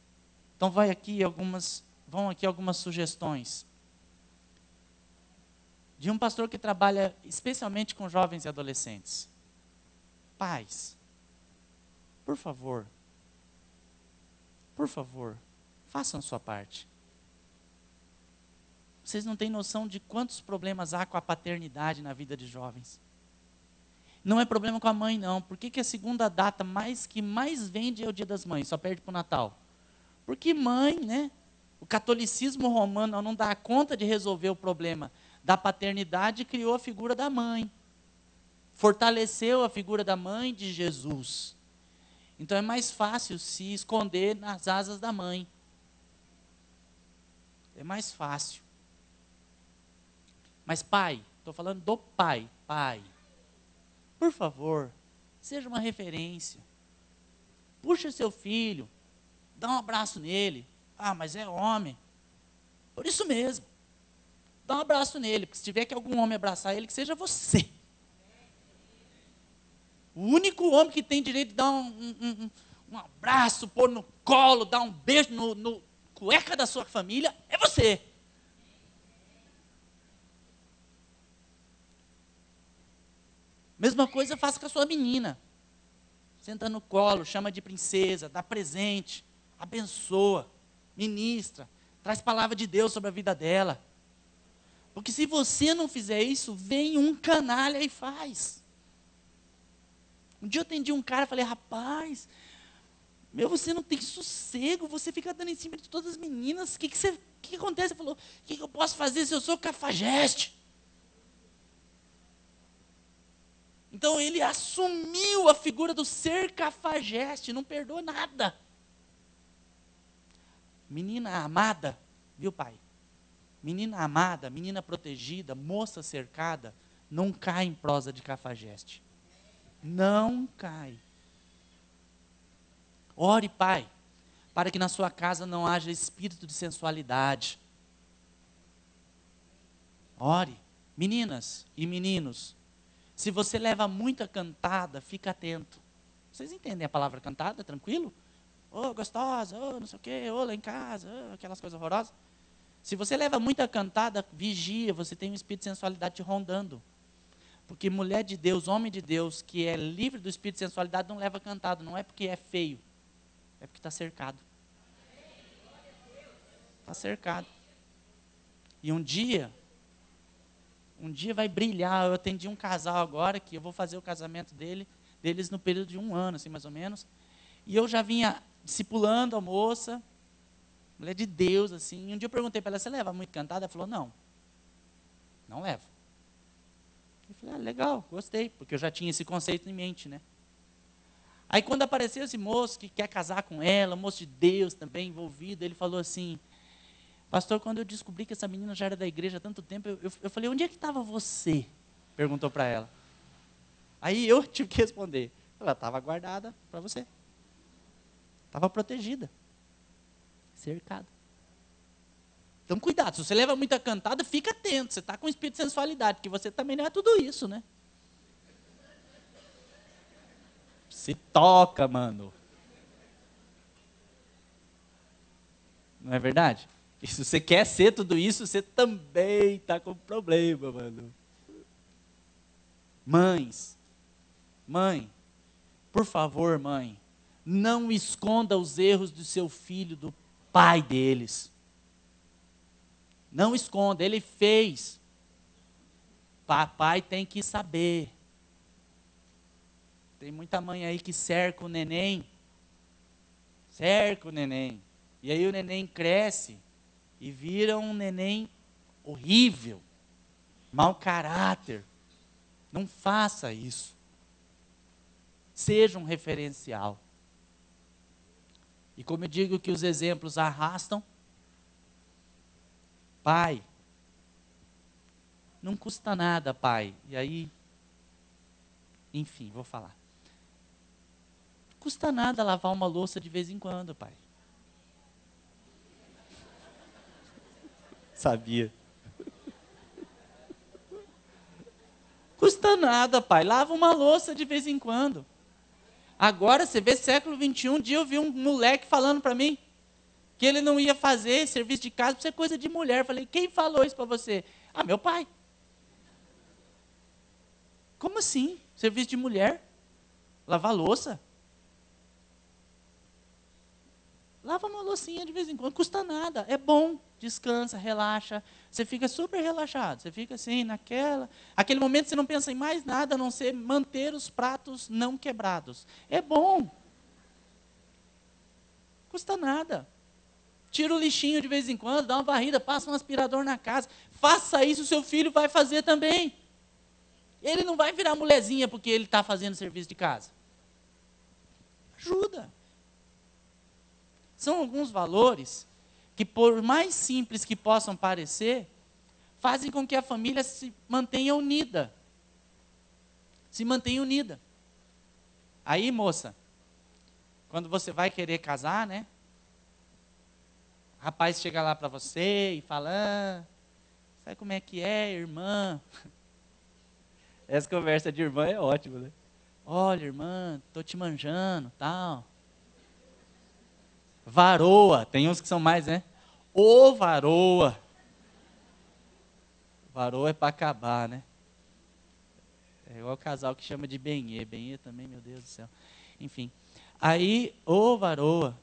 A: Então vão aqui algumas sugestões. De um pastor que trabalha especialmente com jovens e adolescentes. Pais, por favor, façam sua parte. Vocês não têm noção de quantos problemas há com a paternidade na vida de jovens. Não é problema com a mãe, não. Por que a segunda data que mais vende é o Dia das Mães? Só perde para o Natal. Porque mãe, né? O catolicismo romano, ao não dar conta de resolver o problema da paternidade, criou a figura da mãe. Fortaleceu a figura da mãe de Jesus. Então é mais fácil se esconder nas asas da mãe. É mais fácil. Mas pai, estou falando do pai. Pai, por favor, seja uma referência. Puxa seu filho, dá um abraço nele. Ah, mas é homem. Por isso mesmo. Dá um abraço nele, porque se tiver que algum homem abraçar ele, que seja você. O único homem que tem direito de dar um abraço, pôr no colo, dar um beijo no cueca da sua família, é você. Mesma coisa faça com a sua menina. Senta no colo, chama de princesa, dá presente, abençoa, ministra, traz palavra de Deus sobre a vida dela. Porque se você não fizer isso, vem um canalha e faz. Um dia eu atendi um cara e falei, rapaz, você não tem sossego, você fica dando em cima de todas as meninas, o que acontece? Ele falou, o que eu posso fazer se eu sou cafajeste? Então ele assumiu a figura do ser cafajeste, não perdoa nada. Menina amada, viu pai? Menina amada, menina protegida, moça cercada, não cai em prosa de cafajeste. Não cai. Ore, pai, para que na sua casa não haja espírito de sensualidade. Ore, meninas e meninos, se você leva muita cantada, fica atento. Vocês entendem a palavra cantada, tranquilo? Ô, gostosa, ô, não sei o quê, ô, lá em casa, ô, aquelas coisas horrorosas. Se você leva muita cantada, vigia, você tem um espírito de sensualidade te rondando. Porque mulher de Deus, homem de Deus, que é livre do espírito de sensualidade, não leva cantado, não é porque é feio, é porque está cercado. Está cercado. E um dia vai brilhar. Eu atendi um casal agora, que eu vou fazer o casamento deles no período de 1 ano, assim mais ou menos. E eu já vinha discipulando a moça, mulher de Deus, assim. E um dia eu perguntei para ela, você leva muito cantada? Ela falou, não levo. Eu falei, legal, gostei, porque eu já tinha esse conceito em mente, né? Aí quando apareceu esse moço que quer casar com ela, moço de Deus também envolvido, ele falou assim, pastor, quando eu descobri que essa menina já era da igreja há tanto tempo, eu falei, onde é que estava você? Perguntou para ela. Aí eu tive que responder, ela estava guardada para você. Estava protegida, cercada. Então cuidado, se você leva muita cantada, fica atento, você está com espírito de sensualidade, porque você também não é tudo isso, né? Se toca, mano. Não é verdade? E se você quer ser tudo isso, você também está com problema, mano. Mãe, por favor, mãe, não esconda os erros do seu filho do pai deles. Não esconda, ele fez. Papai tem que saber. Tem muita mãe aí que cerca o neném. E aí o neném cresce e vira um neném horrível, mau caráter. Não faça isso. Seja um referencial. E como eu digo que os exemplos arrastam, pai, não custa nada, pai. E aí, enfim, vou falar. custa nada lavar uma louça de vez em quando, pai. Sabia. Custa nada, pai. Lava uma louça de vez em quando. Agora, você vê século XXI, um dia eu vi um moleque falando para mim que ele não ia fazer serviço de casa, porque isso é coisa de mulher. Eu falei, quem falou isso para você? Ah, meu pai. Como assim? Serviço de mulher? Lavar louça? Lava uma loucinha de vez em quando, custa nada, é bom, descansa, relaxa, você fica super relaxado, você fica assim, aquele momento você não pensa em mais nada, a não ser manter os pratos não quebrados. É bom. Custa nada. Tira o lixinho de vez em quando, dá uma varrida, passa um aspirador na casa. Faça isso, seu filho vai fazer também. Ele não vai virar mulherzinha porque ele está fazendo serviço de casa. Ajuda. São alguns valores que, por mais simples que possam parecer, fazem com que a família se mantenha unida. Se mantenha unida. Aí, moça, quando você vai querer casar, né? O rapaz chega lá para você e fala, sabe como é que é, irmã? Essa conversa de irmã é ótima, né? Olha, irmã, estou te manjando, tal. Varoa, tem uns que são mais, né? Ô, varoa. Varoa é para acabar, né? É igual o casal que chama de benê. Benê também, meu Deus do céu. Enfim. Aí, ô, varoa.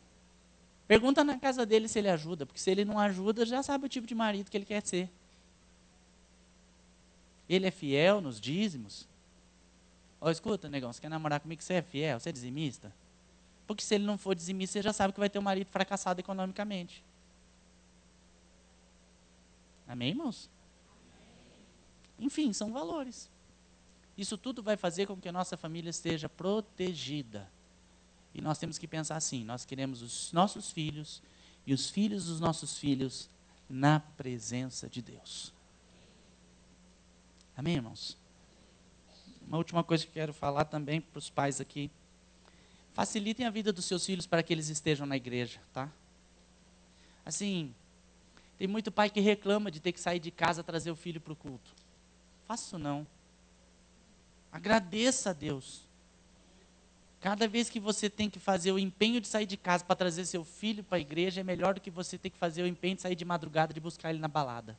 A: Pergunta na casa dele se ele ajuda, porque se ele não ajuda, já sabe o tipo de marido que ele quer ser. Ele é fiel nos dízimos? Ó, escuta, negão, você quer namorar comigo, você é fiel, você é dizimista? Porque se ele não for dizimista, você já sabe que vai ter um marido fracassado economicamente. Amém, irmãos? Enfim, são valores. Isso tudo vai fazer com que a nossa família esteja protegida. E nós temos que pensar assim, nós queremos os nossos filhos e os filhos dos nossos filhos na presença de Deus. Amém, irmãos? Uma última coisa que eu quero falar também para os pais aqui. Facilitem a vida dos seus filhos para que eles estejam na igreja, tá? Assim, tem muito pai que reclama de ter que sair de casa e trazer o filho para o culto. Faça isso não. Agradeça a Deus. Cada vez que você tem que fazer o empenho de sair de casa para trazer seu filho para a igreja, é melhor do que você ter que fazer o empenho de sair de madrugada de buscar ele na balada.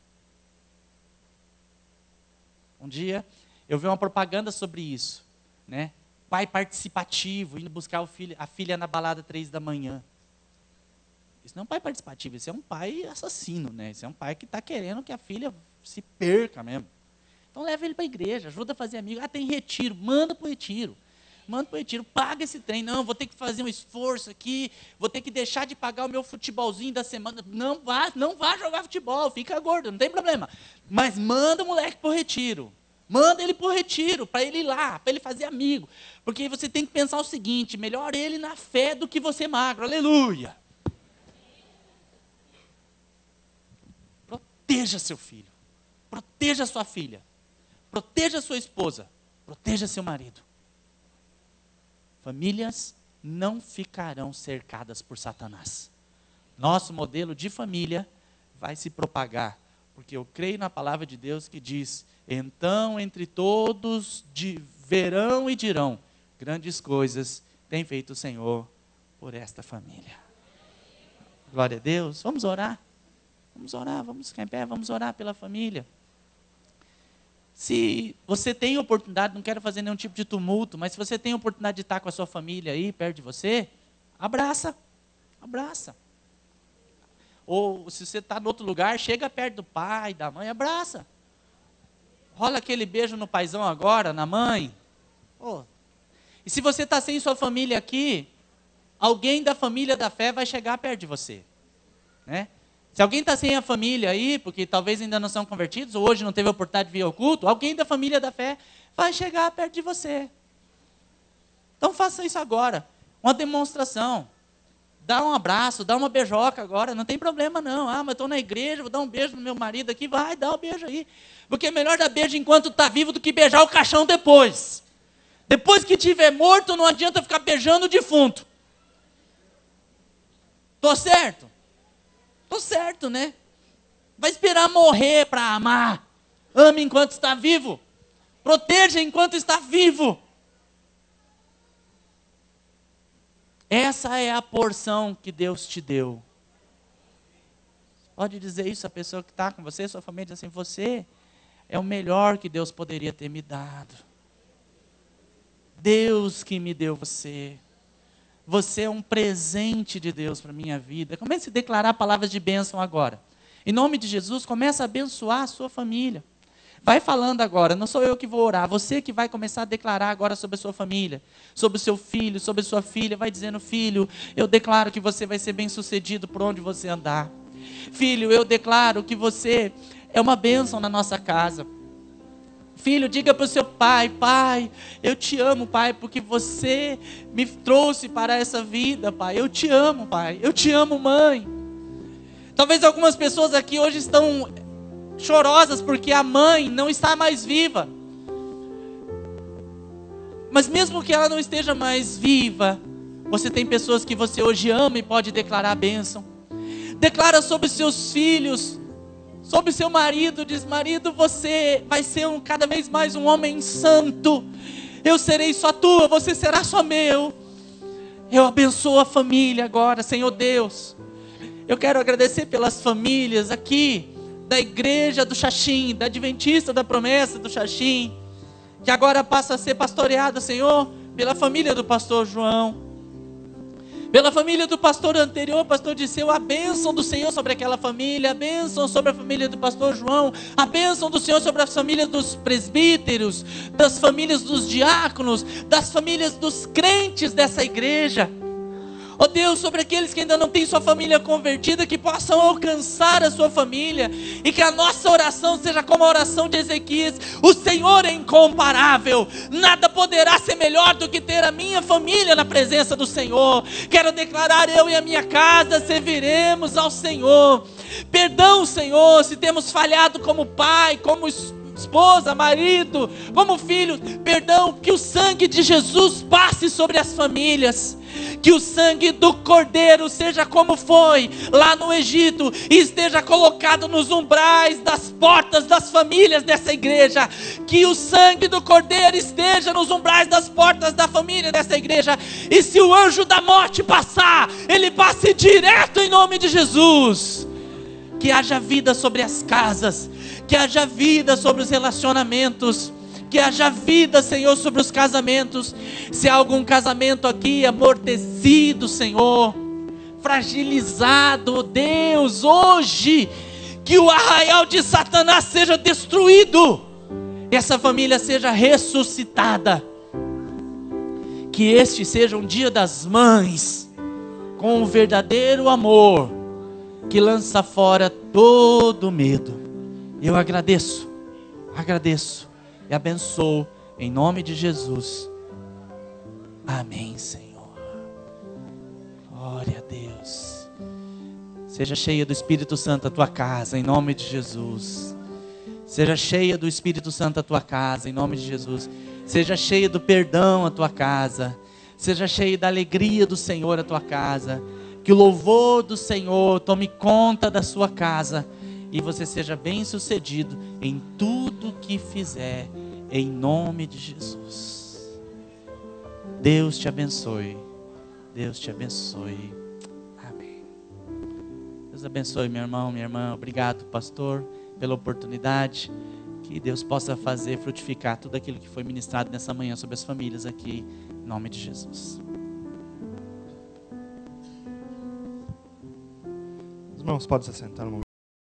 A: Um dia, eu vi uma propaganda sobre isso, né? Pai participativo, indo buscar a filha na balada 3 da manhã. Isso não é um pai participativo, isso é um pai assassino, né? Isso é um pai que está querendo que a filha se perca mesmo. Então leva ele para a igreja, ajuda a fazer amigo. Ah, tem retiro, manda para o retiro. Manda para o retiro, paga esse trem. Não, vou ter que fazer um esforço aqui, vou ter que deixar de pagar o meu futebolzinho da semana. Não vá jogar futebol, fica gordo, não tem problema. Mas manda o moleque para o retiro. Manda ele para o retiro, para ele ir lá, para ele fazer amigo. Porque você tem que pensar o seguinte, melhor ele na fé do que você magro. Aleluia. Proteja seu filho. Proteja sua filha. Proteja sua esposa. Proteja seu marido. Famílias não ficarão cercadas por Satanás. Nosso modelo de família vai se propagar, porque eu creio na palavra de Deus que diz, então entre todos verão e dirão, grandes coisas tem feito o Senhor por esta família. Glória a Deus. Vamos orar? Vamos orar, vamos ficar em pé, vamos orar pela família. Se você tem oportunidade, não quero fazer nenhum tipo de tumulto, mas se você tem oportunidade de estar com a sua família aí, perto de você, abraça. Ou se você está em outro lugar, chega perto do pai, da mãe, abraça. Rola aquele beijo no paizão agora, na mãe. E se você está sem sua família aqui, alguém da família da fé vai chegar perto de você, né? Se alguém está sem a família aí, porque talvez ainda não são convertidos, ou hoje não teve a oportunidade de vir ao culto, alguém da família da fé vai chegar perto de você. Então faça isso agora, uma demonstração. Dá um abraço, dá uma beijoca agora, não tem problema não. Ah, mas estou na igreja, vou dar um beijo no meu marido aqui, vai, dá um beijo aí. Porque é melhor dar beijo enquanto está vivo do que beijar o caixão depois. Depois que estiver morto, não adianta ficar beijando o defunto. Tô certo? Tô certo, né? Vai esperar morrer para amar. Ame enquanto está vivo. Proteja enquanto está vivo. Essa é a porção que Deus te deu. Pode dizer isso a pessoa que está com você, sua família, assim, você é o melhor que Deus poderia ter me dado. Deus que me deu você. Você é um presente de Deus para a minha vida. Comece a declarar palavras de bênção agora. Em nome de Jesus, comece a abençoar a sua família. Vai falando agora, não sou eu que vou orar, você que vai começar a declarar agora sobre a sua família, sobre o seu filho, sobre a sua filha. Vai dizendo: filho, eu declaro que você vai ser bem sucedido por onde você andar. Filho, eu declaro que você é uma bênção na nossa casa. Filho, diga para o seu pai: pai, eu te amo, pai, porque você me trouxe para essa vida, pai. Eu te amo, pai. Eu te amo, mãe. Talvez algumas pessoas aqui hoje estão chorosas porque a mãe não está mais viva. Mas mesmo que ela não esteja mais viva, você tem pessoas que você hoje ama e pode declarar a bênção. Declara sobre seus filhos, sobre seu marido. Diz: marido, você vai ser cada vez mais um homem santo. Eu serei só tua, você será só meu. Eu abençoo a família agora, Senhor Deus. Eu quero agradecer pelas famílias aqui da igreja do Xaxim, da Adventista da Promessa do Xaxim, que agora passa a ser pastoreada, Senhor, pela família do pastor João, pela família do pastor anterior, pastor Disseu. A bênção do Senhor sobre aquela família, a bênção sobre a família do pastor João, a bênção do Senhor sobre as famílias dos presbíteros, das famílias dos diáconos, das famílias dos crentes dessa igreja. Ó Deus, sobre aqueles que ainda não têm sua família convertida, que possam alcançar a sua família, e que a nossa oração seja como a oração de Ezequias: o Senhor é incomparável, nada poderá ser melhor do que ter a minha família na presença do Senhor. Quero declarar: eu e a minha casa serviremos ao Senhor. Perdão, Senhor, se temos falhado como pai, como esposa, marido, como filho. Perdão, que o sangue de Jesus passe sobre as famílias. Que o sangue do Cordeiro seja como foi lá no Egito e esteja colocado nos umbrais das portas das famílias dessa igreja. Que o sangue do Cordeiro esteja nos umbrais das portas da família dessa igreja. E se o anjo da morte passar, ele passe direto em nome de Jesus. Que haja vida sobre as casas, que haja vida sobre os relacionamentos, que haja vida, Senhor, sobre os casamentos. Se há algum casamento aqui amortecido, Senhor, fragilizado, Deus, hoje, que o arraial de Satanás seja destruído, essa família seja ressuscitada. Que este seja um dia das mães, com o verdadeiro amor, que lança fora todo medo. Eu agradeço e abençoo em nome de Jesus. Amém, Senhor. Glória a Deus. Seja cheia do Espírito Santo a tua casa, em nome de Jesus. Seja cheia do Espírito Santo a tua casa, em nome de Jesus. Seja cheia do perdão a tua casa. Seja cheia da alegria do Senhor a tua casa. Que o louvor do Senhor tome conta da sua casa. E você seja bem sucedido em tudo que fizer, em nome de Jesus. Deus te abençoe. Deus te abençoe. Amém. Deus abençoe, meu irmão, minha irmã. Obrigado, pastor, pela oportunidade. Que Deus possa fazer frutificar tudo aquilo que foi ministrado nessa manhã sobre as famílias aqui, em nome de Jesus.
B: Os irmãos podem se sentar no momento.